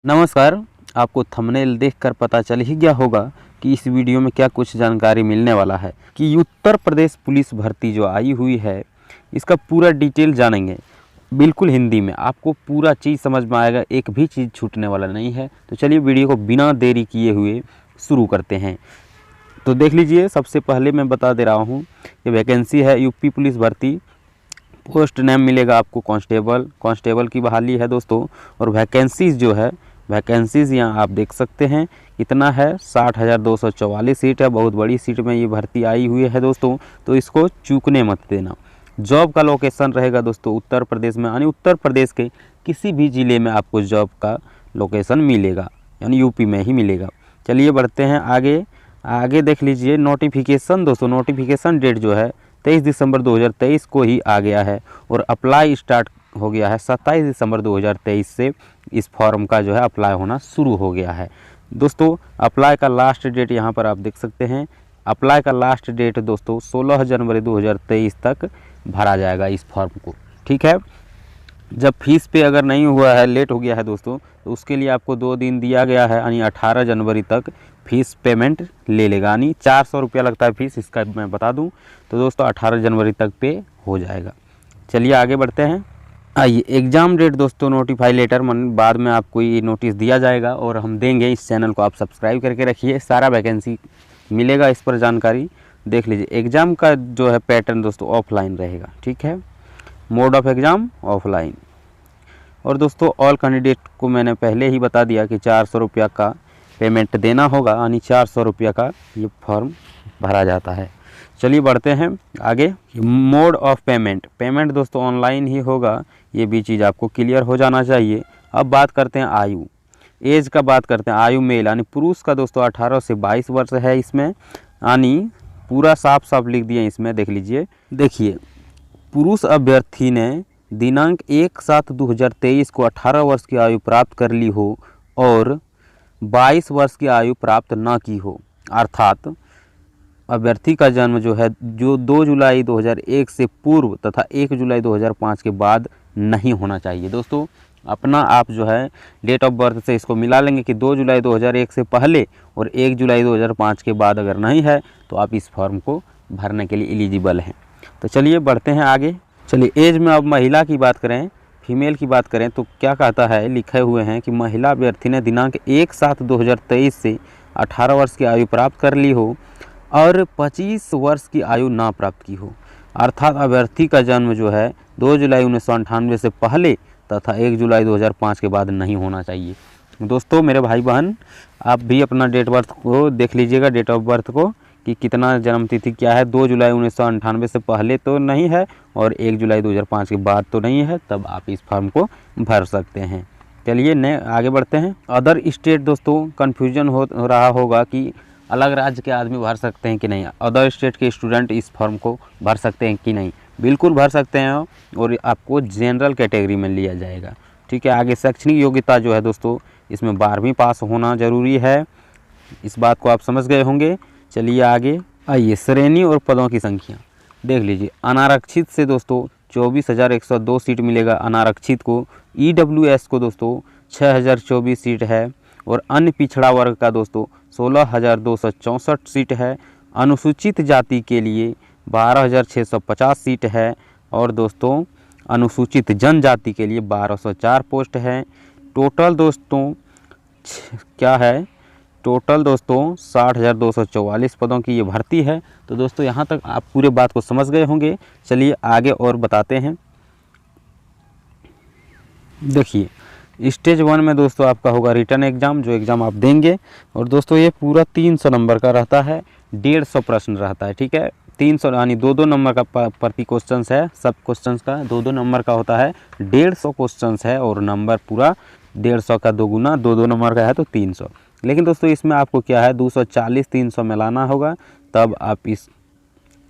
नमस्कार। आपको थंबनेल देखकर पता चल ही गया होगा कि इस वीडियो में क्या कुछ जानकारी मिलने वाला है कि उत्तर प्रदेश पुलिस भर्ती जो आई हुई है इसका पूरा डिटेल जानेंगे। बिल्कुल हिंदी में आपको पूरा चीज़ समझ में आएगा, एक भी चीज़ छूटने वाला नहीं है। तो चलिए वीडियो को बिना देरी किए हुए शुरू करते हैं। तो देख लीजिए, सबसे पहले मैं बता दे रहा हूँ कि वैकेंसी है यूपी पुलिस भर्ती। पोस्ट नेम मिलेगा आपको कांस्टेबल की बहाली है दोस्तों। और वैकेंसीज़ जो है, वैकेंसीज़ यहाँ आप देख सकते हैं कितना है, 60,244 सीट है। बहुत बड़ी सीट में ये भर्ती आई हुई है दोस्तों, तो इसको चूकने मत देना। जॉब का लोकेशन रहेगा दोस्तों उत्तर प्रदेश में, यानी उत्तर प्रदेश के किसी भी ज़िले में आपको जॉब का लोकेशन मिलेगा, यानी यूपी में ही मिलेगा। चलिए बढ़ते हैं आगे देख लीजिए नोटिफिकेशन दोस्तों। नोटिफिकेशन डेट जो है 23 दिसंबर 2023 को ही आ गया है और अप्लाई स्टार्ट हो गया है 27 दिसंबर 2023 से। इस फॉर्म का जो है अप्लाई होना शुरू हो गया है दोस्तों। अप्लाई का लास्ट डेट यहाँ पर आप देख सकते हैं। अप्लाई का लास्ट डेट दोस्तों 16 जनवरी 2023 तक भरा जाएगा इस फॉर्म को, ठीक है। जब फीस पे अगर नहीं हुआ है, लेट हो गया है दोस्तों, तो उसके लिए आपको 2 दिन दिया गया है, यानी 18 जनवरी तक फ़ीस पेमेंट ले लेगा। यानी 400 रुपया लगता है फ़ीस, इसका मैं बता दूं। तो दोस्तों 18 जनवरी तक पे हो जाएगा। चलिए आगे बढ़ते हैं। आइए एग्ज़ाम डेट दोस्तों, नोटिफाई लेटर मन बाद में आपको ये नोटिस दिया जाएगा और हम देंगे। इस चैनल को आप सब्सक्राइब करके रखिए, सारा वैकेंसी मिलेगा इस पर जानकारी। देख लीजिए एग्ज़ाम का जो है पैटर्न दोस्तों ऑफलाइन रहेगा, ठीक है। Mode of exam offline. और दोस्तों ऑल कैंडिडेट को मैंने पहले ही बता दिया कि 400 रुपया का पेमेंट देना होगा, यानी 400 रुपया का ये फॉर्म भरा जाता है। चलिए बढ़ते हैं आगे। मोड ऑफ पेमेंट दोस्तों ऑनलाइन ही होगा, ये भी चीज़ आपको क्लियर हो जाना चाहिए। अब बात करते हैं आयु, एज का बात करते हैं। आयु मेल यानी पुरुष का दोस्तों 18 से 22 वर्ष है इसमें, यानी पूरा साफ साफ लिख दिए इसमें। देख लीजिए, देखिए पुरुष अभ्यर्थी ने दिनांक 1/7/2023 को 18 वर्ष की आयु प्राप्त कर ली हो और 22 वर्ष की आयु प्राप्त न की हो, अर्थात अभ्यर्थी का जन्म जो है जो 2 जुलाई 2001 से पूर्व तथा 1 जुलाई 2005 के बाद नहीं होना चाहिए। दोस्तों अपना आप जो है डेट ऑफ बर्थ से इसको मिला लेंगे कि 2 जुलाई 2001 से पहले और 1 जुलाई 2005 के बाद अगर नहीं है तो आप इस फॉर्म को भरने के लिए एलिजिबल हैं। तो चलिए बढ़ते हैं आगे। चलिए एज में अब महिला की बात करें, फीमेल की बात करें तो क्या कहता है, लिखे हुए हैं कि महिला अभ्यर्थी ने दिनांक 1/7/2023 से 18 वर्ष की आयु प्राप्त कर ली हो और 25 वर्ष की आयु ना प्राप्त की हो, अर्थात अभ्यर्थी का जन्म जो है 2 जुलाई 1998 से पहले तथा 1 जुलाई 2005 के बाद नहीं होना चाहिए। दोस्तों मेरे भाई बहन, आप भी अपना डेट बर्थ को देख लीजिएगा, डेट ऑफ बर्थ को कि कितना जन्म तिथि क्या है। 2 जुलाई 1998 से पहले तो नहीं है और 1 जुलाई 2005 के बाद तो नहीं है, तब आप इस फॉर्म को भर सकते हैं। चलिए आगे बढ़ते हैं। अदर स्टेट दोस्तों कन्फ्यूजन हो रहा होगा कि अलग राज्य के आदमी भर सकते हैं कि नहीं, अदर स्टेट के स्टूडेंट इस फॉर्म को भर सकते हैं कि नहीं। बिल्कुल भर सकते हैं और आपको जनरल कैटेगरी में लिया जाएगा, ठीक है। आगे शैक्षणिक योग्यता जो है दोस्तों, इसमें 12वीं पास होना ज़रूरी है, इस बात को आप समझ गए होंगे। चलिए आगे आइए, श्रेणी और पदों की संख्या देख लीजिए। अनारक्षित से दोस्तों 24,102 सीट मिलेगा अनारक्षित को। EWS को दोस्तों 6,024 सीट है और अन्य पिछड़ा वर्ग का दोस्तों 16,264 सीट है। अनुसूचित जाति के लिए 12,650 सीट है और दोस्तों अनुसूचित जनजाति के लिए 1,204 पोस्ट है। टोटल दोस्तों क्या है, टोटल दोस्तों 60,244 पदों की ये भर्ती है। तो दोस्तों यहाँ तक आप पूरे बात को समझ गए होंगे। चलिए आगे और बताते हैं। देखिए स्टेज 1 में दोस्तों आपका होगा रिटन एग्ज़ाम, जो एग्ज़ाम आप देंगे। और दोस्तों ये पूरा 300 नंबर का रहता है, 150 प्रश्न रहता है, ठीक है। 300 यानी 2-2 नंबर का प्रति क्वेश्चन है, सब क्वेश्चन का 2-2 नंबर का होता है। 150 क्वेश्चन है और नंबर पूरा 150 का 2 गुना 2-2 नंबर का है तो 300। लेकिन दोस्तों इसमें आपको क्या है 240 300 मिलाना होगा, तब आप इस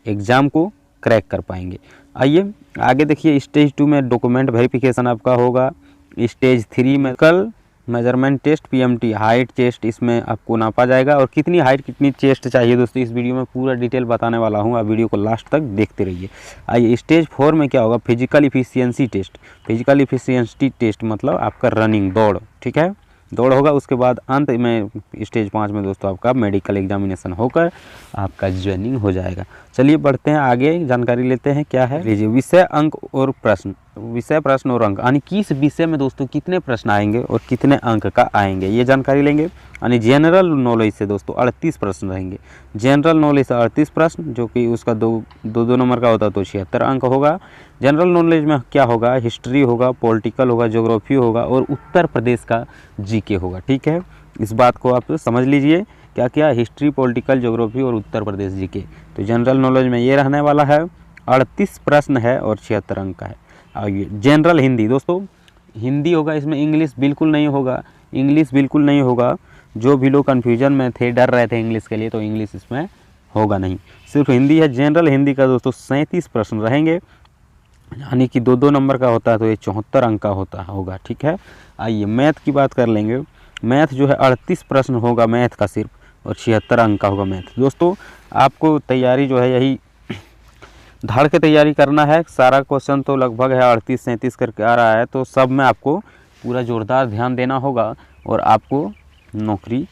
एग्ज़ाम को क्रैक कर पाएंगे। आइए आगे देखिए। स्टेज 2 में डॉक्यूमेंट वेरिफिकेशन आपका होगा। स्टेज 3 में कल measurement test PMT height chest इसमें आपको नापा जाएगा। और कितनी हाइट कितनी चेस्ट चाहिए दोस्तों, इस वीडियो में पूरा डिटेल बताने वाला हूँ, आप वीडियो को लास्ट तक देखते रहिए। आइए स्टेज 4 में क्या होगा, physical efficiency test. Physical efficiency test मतलब आपका रनिंग दौड़, ठीक है। दौड़ होगा, उसके बाद अंत में स्टेज 5 में दोस्तों आपका मेडिकल एग्जामिनेशन होकर आपका ज्वाइनिंग हो जाएगा। चलिए बढ़ते हैं आगे, जानकारी लेते हैं क्या है। लीजिए विषय, अंक और प्रश्न। विषय, प्रश्न और अंक यानी किस विषय में दोस्तों कितने प्रश्न आएंगे और कितने अंक का आएंगे, ये जानकारी लेंगे। यानी जनरल नॉलेज से दोस्तों 38 प्रश्न रहेंगे। जनरल नॉलेज से 38 प्रश्न, जो कि उसका दो नंबर का होता है तो 76 अंक होगा। जनरल नॉलेज में क्या होगा, हिस्ट्री होगा, पॉलिटिकल होगा, ज्योग्राफी होगा और उत्तर प्रदेश का जीके होगा। ठीक है, इस बात को आप समझ लीजिए, क्या क्या, हिस्ट्री, पॉलिटिकल, ज्योग्राफी और उत्तर प्रदेश जीके। तो जनरल नॉलेज में ये रहने वाला है, 38 प्रश्न है और 76 अंक का है। आइए जनरल हिंदी, दोस्तों हिंदी होगा, इसमें इंग्लिश बिल्कुल नहीं होगा, इंग्लिश बिल्कुल नहीं होगा। जो भी लोग कन्फ्यूजन में थे, डर रहे थे इंग्लिश के लिए, तो इंग्लिश इसमें होगा नहीं, सिर्फ हिंदी है। जनरल हिंदी का दोस्तों 37 प्रश्न रहेंगे, यानी कि 2-2 नंबर का होता है, तो ये 74 अंक का होगा। ठीक है, आइए मैथ की बात कर लेंगे। मैथ जो है 38 प्रश्न होगा मैथ का सिर्फ, और 76 अंक का होगा मैथ। दोस्तों आपको तैयारी जो है यही धड़ के तैयारी करना है। सारा क्वेश्चन तो लगभग है 38-37 करके आ रहा है, तो सब में आपको पूरा जोरदार ध्यान देना होगा और आपको नौकरी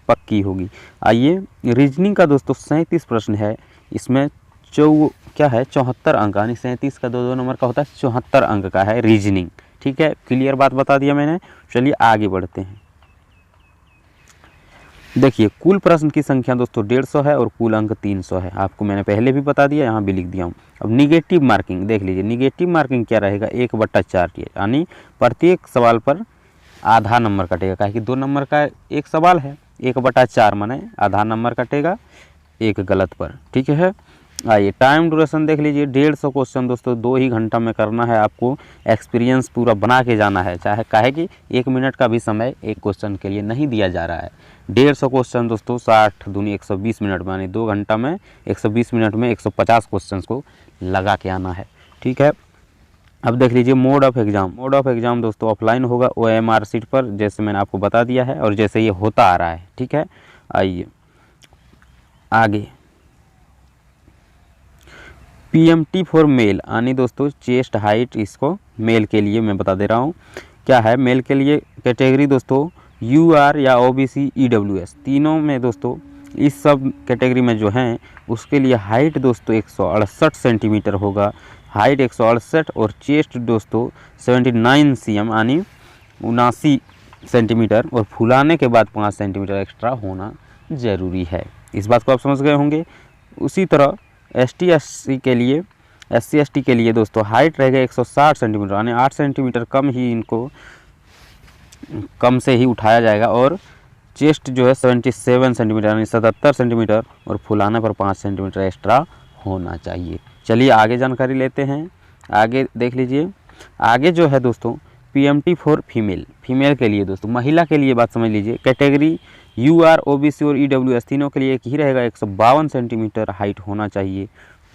पक्की होगी। आइए रीजनिंग का दोस्तों 37 प्रश्न है, इसमें 74 अंक, यानी 37 का 2-2 नंबर का होता है, 74 अंक का है रीजनिंग। ठीक है, क्लियर बात बता दिया मैंने। चलिए आगे बढ़ते हैं। देखिए कुल प्रश्न की संख्या दोस्तों 150 है और कुल अंक 300 है, आपको मैंने पहले भी बता दिया, यहाँ भी लिख दिया हूँ। अब निगेटिव मार्किंग देख लीजिए, निगेटिव मार्किंग क्या रहेगा, 1/4, यानी प्रत्येक सवाल पर आधा नंबर कटेगा, काहे कि 2 नंबर का एक सवाल है, 1/4 माने आधा नंबर कटेगा एक गलत पर। ठीक है, आइए टाइम ड्यूरेशन देख लीजिए, 150 क्वेश्चन दोस्तों 2 ही घंटा में करना है, आपको एक्सपीरियंस पूरा बना के जाना है। चाहे काहे कि 1 मिनट का भी समय एक क्वेश्चन के लिए नहीं दिया जा रहा है। 150 क्वेश्चन दोस्तों 60 दूनी 120 मिनट में, यानी 2 घंटा में 120 मिनट में 150 क्वेश्चन को लगा के आना है। ठीक है, अब देख लीजिए mode of exam. Mode of exam दोस्तों ऑफलाइन होगा OMR सीट पर, जैसे मैंने आपको बता दिया है और जैसे ये होता आ रहा है। ठीक है, आइए आगे PMT फॉर मेल, यानी दोस्तों चेस्ट हाइट, इसको मेल के लिए मैं बता दे रहा हूँ क्या है। मेल के लिए कैटेगरी दोस्तों UR या OBC EWS, तीनों में दोस्तों इस सब कैटेगरी में जो हैं उसके लिए हाइट दोस्तों 168 सेंटीमीटर होगा, हाइट 168, और चेस्ट दोस्तों 79 cm यानी 79 सेंटीमीटर, और फुलाने के बाद 5 सेंटीमीटर एक्स्ट्रा होना ज़रूरी है। इस बात को आप समझ गए होंगे। उसी तरह SC ST के लिए दोस्तों हाइट रहेगा 160 सेंटीमीटर, यानी 8 सेंटीमीटर कम ही, इनको कम से ही उठाया जाएगा, और चेस्ट जो है 77 सेंटीमीटर यानी 77 सेंटीमीटर, और फुलाने पर 5 सेंटीमीटर एक्स्ट्रा होना चाहिए। चलिए आगे जानकारी लेते हैं। आगे देख लीजिए, आगे जो है दोस्तों PMT फॉर फीमेल, फीमेल के लिए दोस्तों, महिला के लिए बात समझ लीजिए। कैटेगरी UR OBC और EWS तीनों के लिए एक ही रहेगा, 152 सेंटीमीटर हाइट होना चाहिए।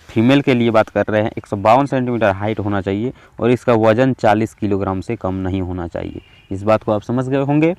फीमेल के लिए बात कर रहे हैं, 152 सेंटीमीटर हाइट होना चाहिए, और इसका वजन 40 किलोग्राम से कम नहीं होना चाहिए। इस बात को आप समझ गए होंगे।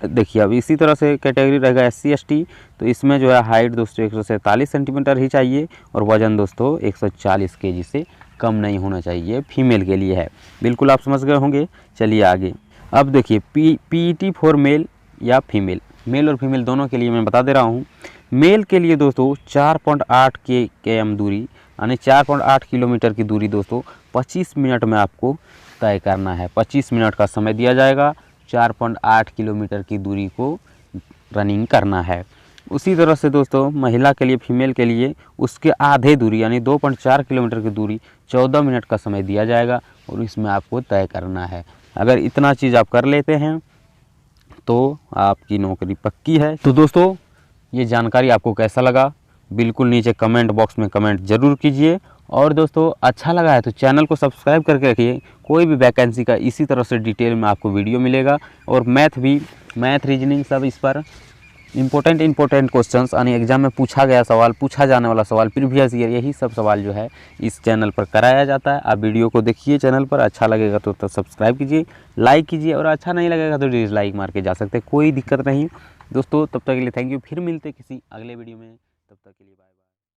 देखिए अब इसी तरह से कैटेगरी रहेगा SC ST, तो इसमें जो है हाइट दोस्तों 147 सेंटीमीटर ही चाहिए, और वजन दोस्तों 140 kg से कम नहीं होना चाहिए, फीमेल के लिए है। बिल्कुल आप समझ गए होंगे। चलिए आगे, अब देखिए PET फॉर मेल या फीमेल, मेल और फीमेल दोनों के लिए मैं बता दे रहा हूँ। मेल के लिए दोस्तों 4.8 km दूरी, यानी 4.8 किलोमीटर की दूरी दोस्तों 25 मिनट में आपको तय करना है। 25 मिनट का समय दिया जाएगा, 4.8 किलोमीटर की दूरी को रनिंग करना है। उसी तरह से दोस्तों महिला के लिए, फीमेल के लिए उसके आधे दूरी यानी 2.4 किलोमीटर की दूरी 14 मिनट का समय दिया जाएगा, और इसमें आपको तय करना है। अगर इतना चीज़ आप कर लेते हैं तो आपकी नौकरी पक्की है। तो दोस्तों ये जानकारी आपको कैसा लगा, बिल्कुल नीचे कमेंट बॉक्स में कमेंट ज़रूर कीजिए, और दोस्तों अच्छा लगा है तो चैनल को सब्सक्राइब करके रखिए। कोई भी वैकेंसी का इसी तरह से डिटेल में आपको वीडियो मिलेगा, और मैथ रीजनिंग सब इस पर इम्पोर्टेंट क्वेश्चंस, यानी एग्जाम में पूछा गया सवाल, पूछा जाने वाला सवाल, प्रीवियस ईयर, यही सब सवाल जो है इस चैनल पर कराया जाता है। आप वीडियो को देखिए चैनल पर, अच्छा लगेगा तो सब्सक्राइब कीजिए, लाइक कीजिए, और अच्छा नहीं लगेगा तो डिसलाइक मार के जा सकते, कोई दिक्कत नहीं दोस्तों। तब तक के लिए थैंक यू, फिर मिलते किसी अगले वीडियो में, तब तक के लिए बाय।